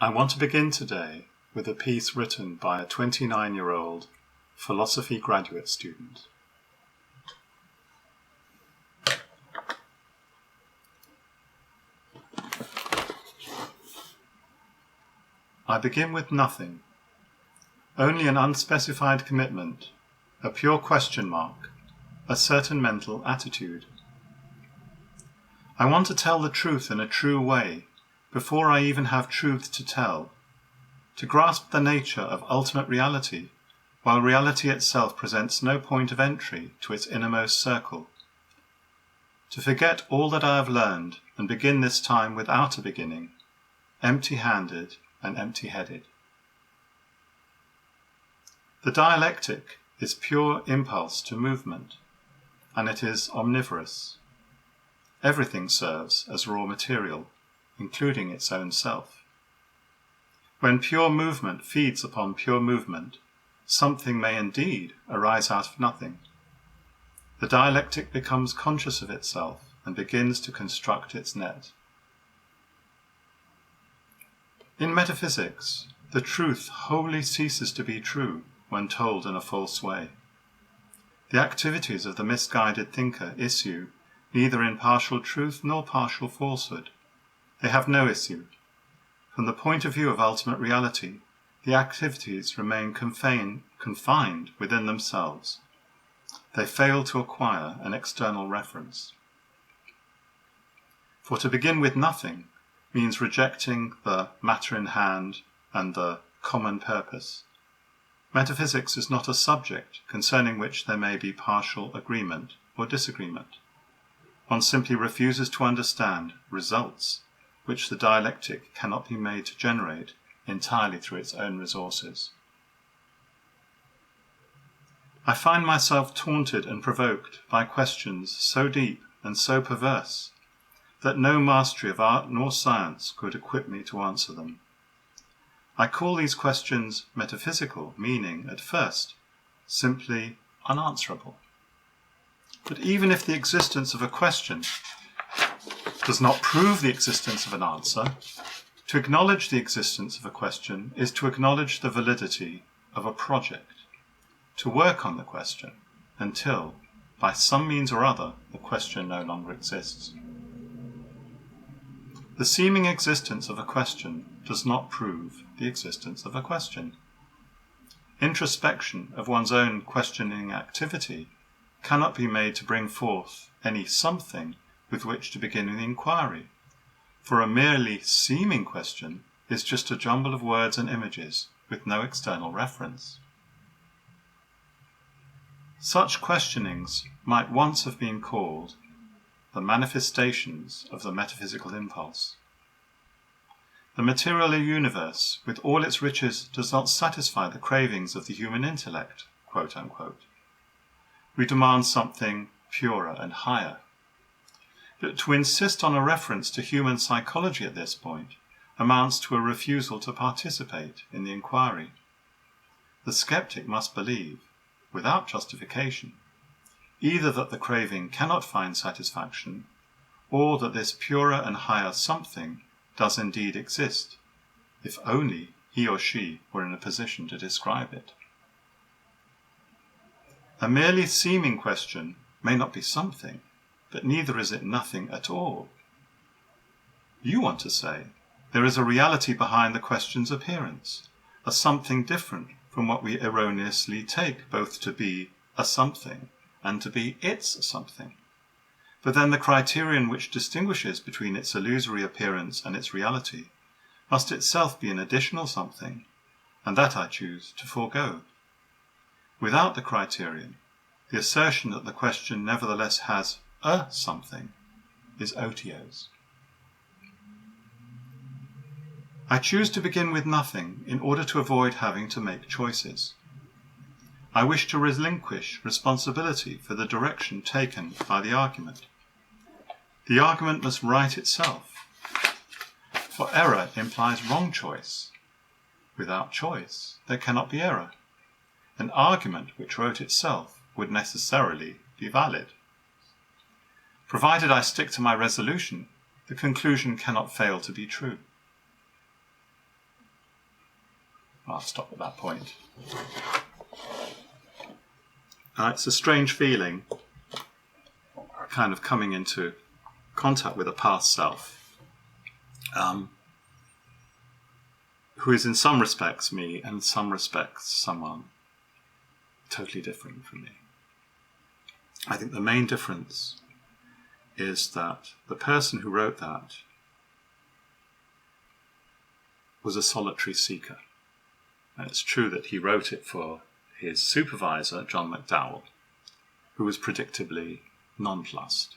I want to begin today with a piece written by a 29-year-old philosophy graduate student. I begin with nothing, only an unspecified commitment, a pure question mark, a certain mental attitude. I want to tell the truth in a true way, before I even have truth to tell, to grasp the nature of ultimate reality, while reality itself presents no point of entry to its innermost circle, to forget all that I have learned and begin this time without a beginning, empty-handed and empty-headed. The dialectic is pure impulse to movement, and it is omnivorous. Everything serves as raw material, including its own self. When pure movement feeds upon pure movement, something may indeed arise out of nothing. The dialectic becomes conscious of itself and begins to construct its net. In metaphysics, the truth wholly ceases to be true when told in a false way. The activities of the misguided thinker issue neither in partial truth nor partial falsehood. They have no issue. From the point of view of ultimate reality, the activities remain confined within themselves. They fail to acquire an external reference. For to begin with nothing means rejecting the matter in hand and the common purpose. Metaphysics is not a subject concerning which there may be partial agreement or disagreement. One simply refuses to understand results which the dialectic cannot be made to generate entirely through its own resources. I find myself taunted and provoked by questions so deep and so perverse that no mastery of art nor science could equip me to answer them. I call these questions metaphysical, meaning, at first, simply unanswerable. But even if the existence of a question does not prove the existence of an answer, to acknowledge the existence of a question is to acknowledge the validity of a project, to work on the question until, by some means or other, the question no longer exists. The seeming existence of a question does not prove the existence of a question. Introspection of one's own questioning activity cannot be made to bring forth any something with which to begin an inquiry, for a merely seeming question is just a jumble of words and images with no external reference. Such questionings might once have been called the manifestations of the metaphysical impulse. The material universe, with all its riches, does not satisfy the cravings of the human intellect, quote unquote. We demand something purer and higher. But to insist on a reference to human psychology at this point amounts to a refusal to participate in the inquiry. The skeptic must believe, without justification, either that the craving cannot find satisfaction, or that this purer and higher something does indeed exist, if only he or she were in a position to describe it. A merely seeming question may not be something, but neither is it nothing at all. You want to say there is a reality behind the question's appearance, a something different from what we erroneously take both to be a something and to be its something. But then the criterion which distinguishes between its illusory appearance and its reality must itself be an additional something, and that I choose to forego. Without the criterion, the assertion that the question nevertheless has a something is otiose. I choose to begin with nothing in order to avoid having to make choices. I wish to relinquish responsibility for the direction taken by the argument. The argument must right itself, for error implies wrong choice. Without choice, there cannot be error. An argument which wrote itself would necessarily be valid. Provided I stick to my resolution, the conclusion cannot fail to be true. I'll stop at that point. It's a strange feeling, kind of coming into contact with a past self, who is in some respects me and in some respects someone totally different from me. I think the main difference is that the person who wrote that was a solitary seeker. And it's true that he wrote it for his supervisor, John McDowell, who was predictably nonplussed.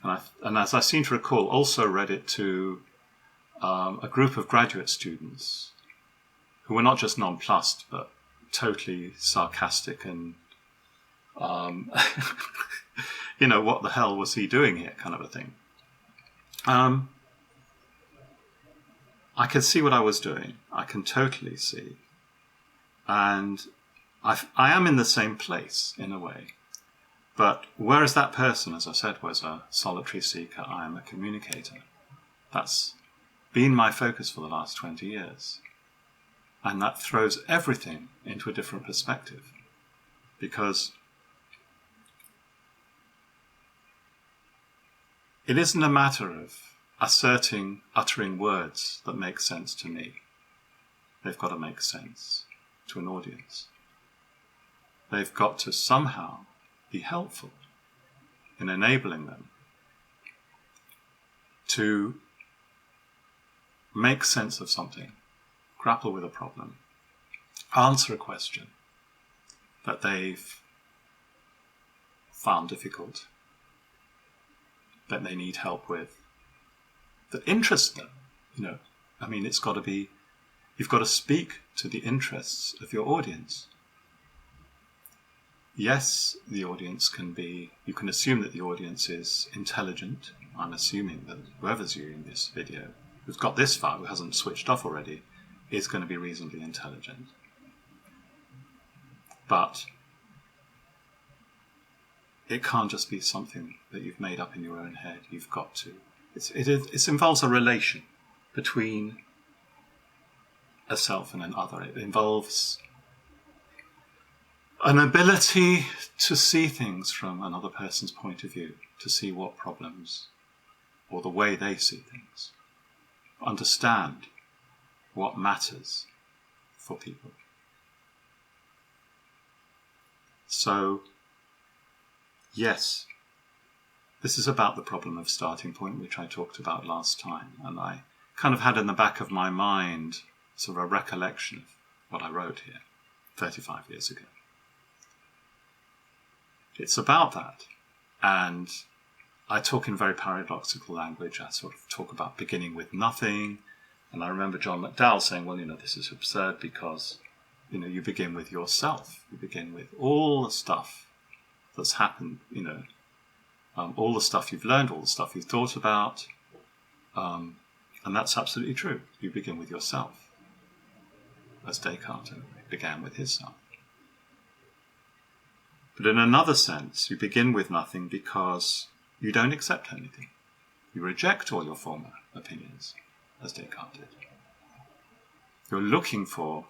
And as I seem to recall, also read it to a group of graduate students who were not just nonplussed, but totally sarcastic and, what the hell was he doing here, kind of a thing. I can see what I was doing. I can totally see. And I am in the same place, in a way. But whereas that person, as I said, was a solitary seeker, I am a communicator. That's been my focus for the last 20 years. And that throws everything into a different perspective. Because it isn't a matter of uttering words that make sense to me. They've got to make sense to an audience. They've got to somehow be helpful in enabling them to make sense of something, grapple with a problem, answer a question that they've found difficult, that they need help with, that interests them. It's got to be, you've got to speak to the interests of your audience. Yes, the audience you can assume that the audience is intelligent. I'm assuming that whoever's viewing this video, who's got this far, who hasn't switched off already, is going to be reasonably intelligent. But it can't just be something that you've made up in your own head. You've got to. It involves a relation between a self and an other. It involves an ability to see things from another person's point of view, to see what problems, or the way they see things, understand what matters for people. So, yes, this is about the problem of starting point, which I talked about last time, and I kind of had in the back of my mind sort of a recollection of what I wrote here 35 years ago. It's about that, and I talk in very paradoxical language. I sort of talk about beginning with nothing, and I remember John McDowell saying, well, this is absurd because, you begin with yourself. You begin with all the stuff that's happened, all the stuff you've learned, all the stuff you've thought about, and that's absolutely true. You begin with yourself, as Descartes began with his self. But in another sense, you begin with nothing because you don't accept anything. You reject all your former opinions, as Descartes did. You're looking for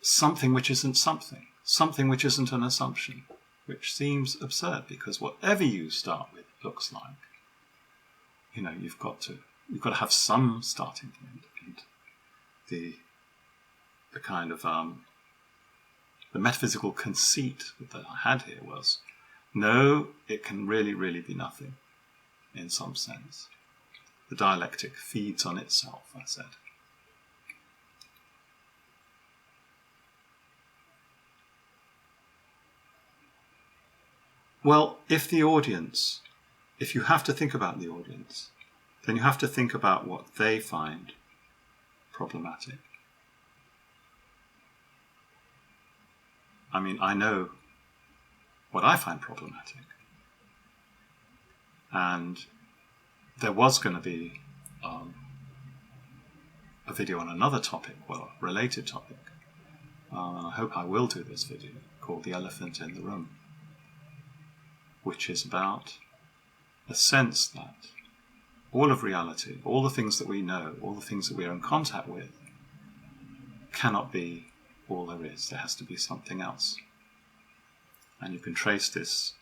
something which isn't something which isn't an assumption, which seems absurd because whatever you start with looks like, you've got to have some starting point. And the kind of the metaphysical conceit that I had here was, no, it can really, really be nothing in some sense. The dialectic feeds on itself, I said. Well, if you have to think about the audience, then you have to think about what they find problematic. I know what I find problematic. And there was going to be a video on another topic, well, a related topic. And I hope I will do this video, called The Elephant in the Room, which is about a sense that all of reality, all the things that we know, all the things that we are in contact with, cannot be all there is. There has to be something else. And you can trace this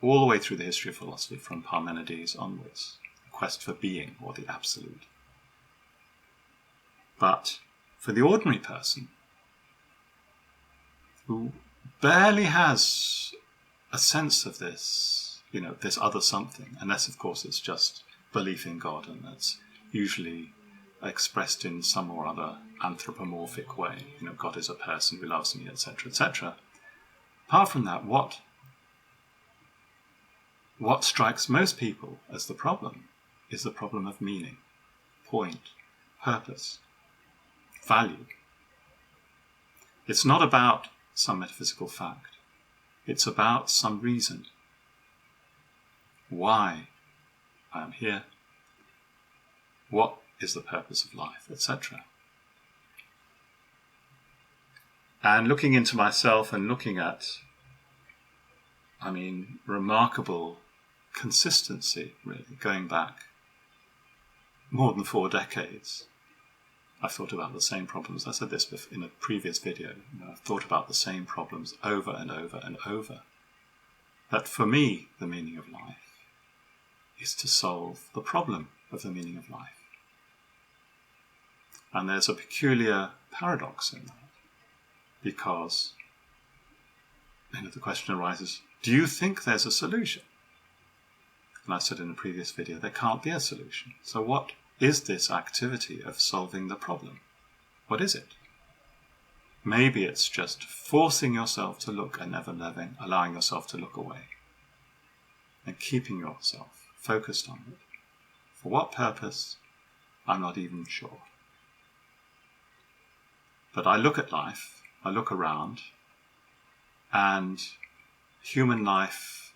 all the way through the history of philosophy, from Parmenides onwards, the quest for being, or the absolute. But for the ordinary person, who barely has a sense of this, this other something, unless of course it's just belief in God, and that's usually expressed in some or other anthropomorphic way. God is a person who loves me, etc., etc. Apart from that, what strikes most people as the problem is the problem of meaning, point, purpose, value. It's not about some metaphysical fact. It's about some reason why I am here, what is the purpose of life, etc. And looking into myself and looking at, remarkable consistency, really, going back more than 4 decades. I've thought about the same problems. I said this in a previous video. I've thought about the same problems over and over and over. That for me, the meaning of life is to solve the problem of the meaning of life. And there's a peculiar paradox in that, because the question arises, do you think there's a solution? And I said in a previous video, there can't be a solution. So what is this activity of solving the problem? What is it? Maybe it's just forcing yourself to look and never allowing yourself to look away, and keeping yourself focused on it. For what purpose? I'm not even sure. But I look at life, I look around, and human life,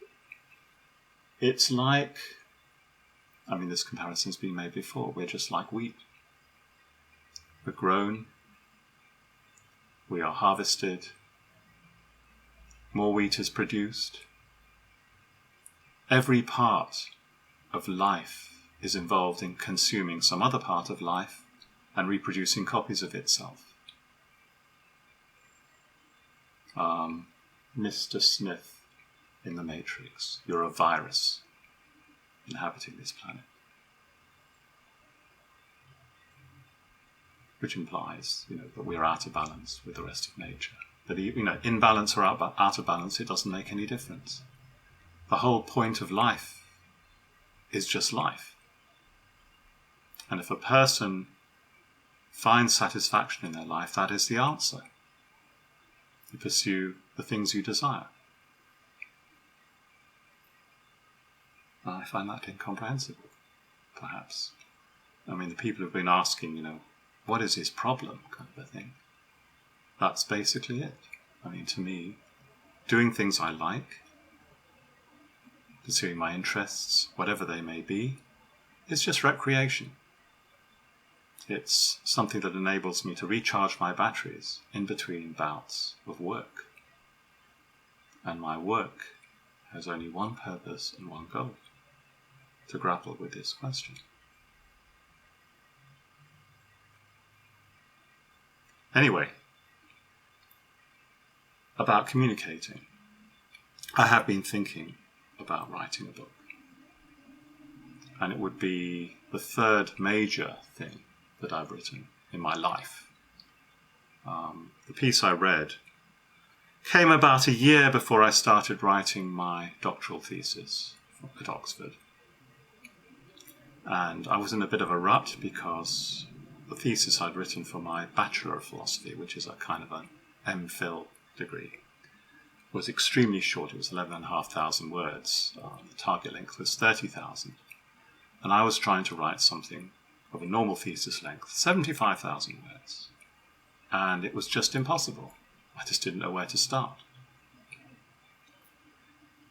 it's like, this comparison's been made before, we're just like wheat. We're grown, we are harvested, more wheat is produced. Every part of life is involved in consuming some other part of life and reproducing copies of itself. Mr. Smith in The Matrix, you're a virus inhabiting this planet. Which implies, that we're out of balance with the rest of nature. That, in balance or out of balance, it doesn't make any difference. The whole point of life is just life. And if a person finds satisfaction in their life, that is the answer. You pursue the things you desire. I find that incomprehensible, perhaps. The people have been asking, what is his problem, kind of a thing. That's basically it. To me, doing things I like, pursuing my interests, whatever they may be, is just recreation. It's something that enables me to recharge my batteries in between bouts of work. And my work has only one purpose and one goal: to grapple with this question. Anyway, about communicating. I have been thinking about writing a book. And it would be the 3rd major thing that I've written in my life. The piece I read came about a year before I started writing my doctoral thesis at Oxford. And I was in a bit of a rut because the thesis I'd written for my Bachelor of Philosophy, which is a kind of an MPhil degree, was extremely short. It was 11,500 words. The target length was 30,000. And I was trying to write something of a normal thesis length, 75,000 words. And it was just impossible. I just didn't know where to start.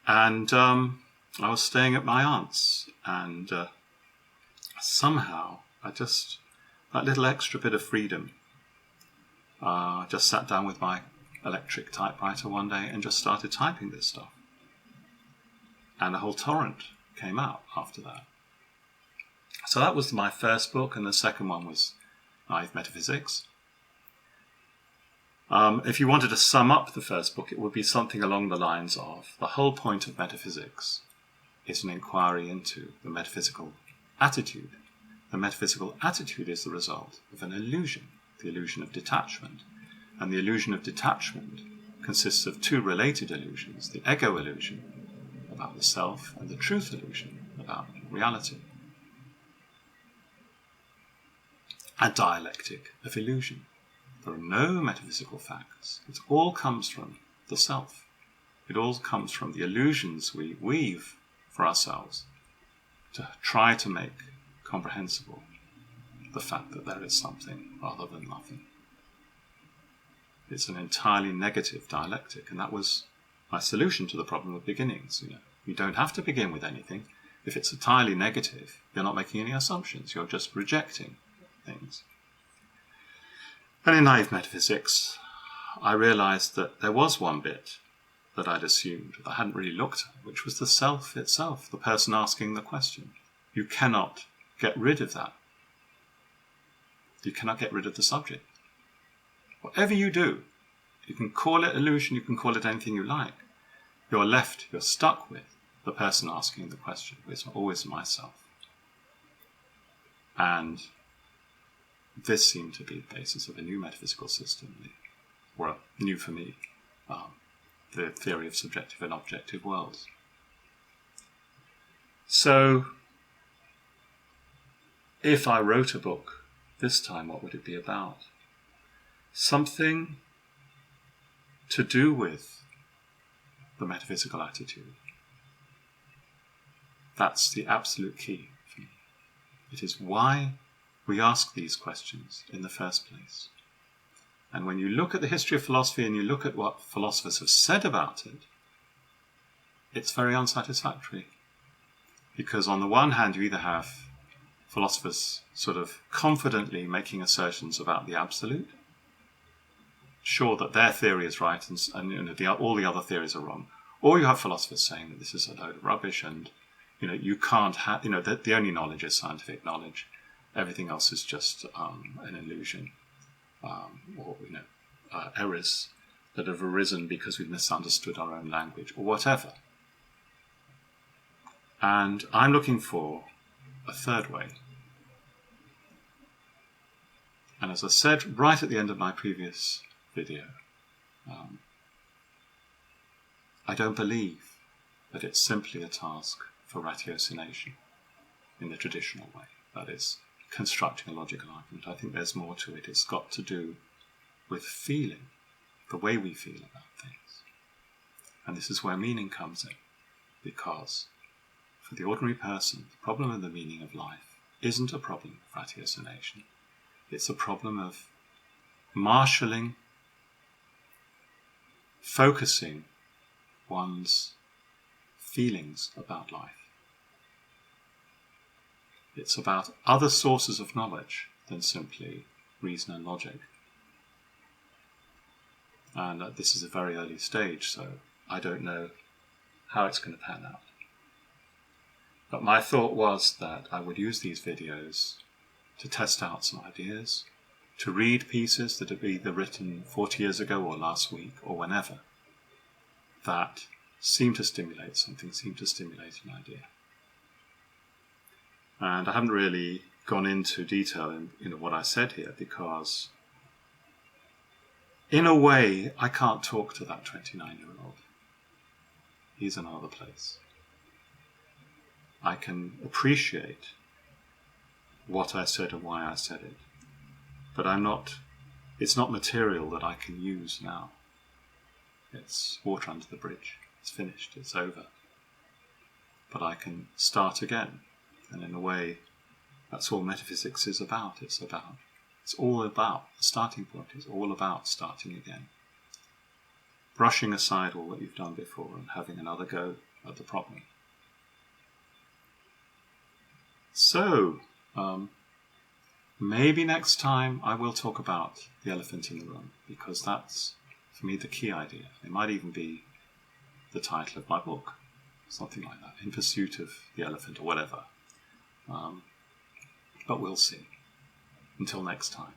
And I was staying at my aunt's, and somehow that little extra bit of freedom, I just sat down with my electric typewriter one day and just started typing this stuff. And a whole torrent came out after that. So that was my first book, and the second one was Metaphysics. If you wanted to sum up the first book, it would be something along the lines of: the whole point of metaphysics is an inquiry into the metaphysical attitude. The metaphysical attitude is the result of an illusion, the illusion of detachment. And the illusion of detachment consists of two related illusions: the ego illusion about the self and the truth illusion about reality. A dialectic of illusion. There are no metaphysical facts. It all comes from the self. It all comes from the illusions we weave for ourselves to try to make comprehensible the fact that there is something rather than nothing. It's an entirely negative dialectic, and that was my solution to the problem of beginnings. You don't have to begin with anything. If it's entirely negative, you're not making any assumptions. You're just rejecting things. And in naive metaphysics, I realized that there was one bit that I'd assumed, that I hadn't really looked at, which was the self itself, the person asking the question. You cannot get rid of that. You cannot get rid of the subject. Whatever you do, you can call it illusion, you can call it anything you like. You're stuck with the person asking the question. It's always myself. And this seemed to be the basis of a new metaphysical system, or new for me, the theory of subjective and objective worlds. So, if I wrote a book this time, what would it be about? Something to do with the metaphysical attitude. That's the absolute key for me. It is why we ask these questions in the first place. And when you look at the history of philosophy and you look at what philosophers have said about it, it's very unsatisfactory. Because on the one hand, you either have philosophers sort of confidently making assertions about the absolute, sure that their theory is right and all the other theories are wrong, or you have philosophers saying that this is a load of rubbish and you can't have, the only knowledge is scientific knowledge, everything else is just an illusion, or errors that have arisen because we've misunderstood our own language or whatever. And I'm looking for a third way. And as I said right at the end of my previous video, I don't believe that it's simply a task for ratiocination in the traditional way, that is, constructing a logical argument. I think there's more to it. It's got to do with feeling, the way we feel about things. And this is where meaning comes in, because for the ordinary person, the problem of the meaning of life isn't a problem of ratiocination. It's a problem of marshalling, focusing one's feelings about life. It's about other sources of knowledge than simply reason and logic. And this is a very early stage, so I don't know how it's going to pan out. But my thought was that I would use these videos to test out some ideas, to read pieces that have either written 40 years ago or last week or whenever, that seem to stimulate something, seem to stimulate an idea. And I haven't really gone into detail in what I said here, because in a way I can't talk to that 29-year-old. He's in another place. I can appreciate what I said and why I said it, but it's not material that I can use now. It's water under the bridge. It's finished. It's over. But I can start again. And in a way, that's all metaphysics is about. It's all about, the starting point is all about starting again. Brushing aside all that you've done before and having another go at the problem. So, maybe next time I will talk about the elephant in the room, because that's, for me, the key idea. It might even be the title of my book, something like that, In Pursuit of the Elephant or whatever. But we'll see. Until next time.